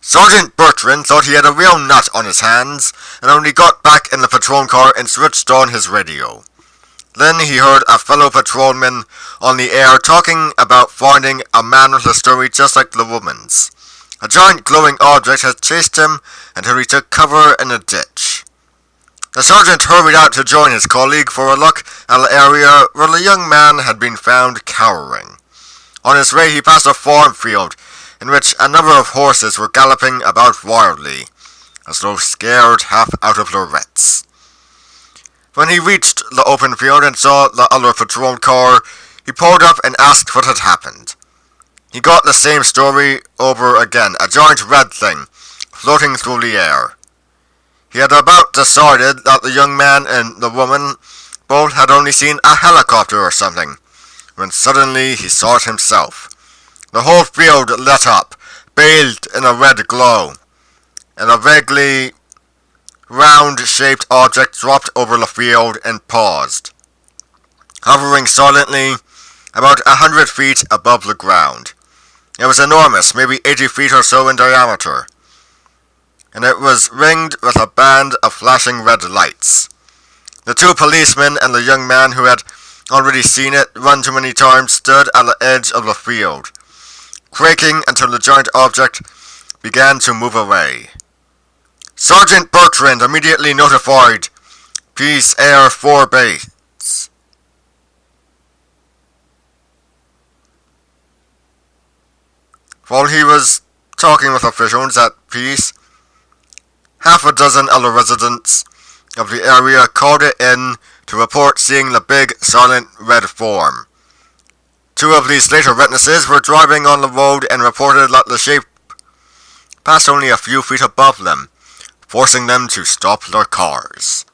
Sergeant Bertrand thought he had a real nut on his hands, and only got back in the patrol car and switched on his radio. Then he heard a fellow patrolman on the air talking about finding a man with a story just like the woman's. A giant glowing object had chased him until he took cover in a ditch. The sergeant hurried out to join his colleague for a look at the area where the young man had been found cowering. On his way he passed a farm field in which a number of horses were galloping about wildly, as though scared half out of their wits. When he reached the open field and saw the other patrol car, he pulled up and asked what had happened. He got the same story over again, a giant red thing, floating through the air. He had about decided that the young man and the woman both had only seen a helicopter or something, when suddenly he saw it himself. The whole field lit up, bathed in a red glow, and a vaguely round-shaped object dropped over the field and paused, hovering silently about 100 feet above the ground. It was enormous, maybe 80 feet or so in diameter, and it was ringed with a band of flashing red lights. The two policemen and the young man who had already seen it run too many times stood at the edge of the field, quaking until the giant object began to move away. Sergeant Bertrand immediately notified Peace Air 4 Base. While he was talking with officials at Peace, half a dozen other residents of the area called it in to report seeing the big, silent red form. Two of these later witnesses were driving on the road and reported that the shape passed only a few feet above them, forcing them to stop their cars.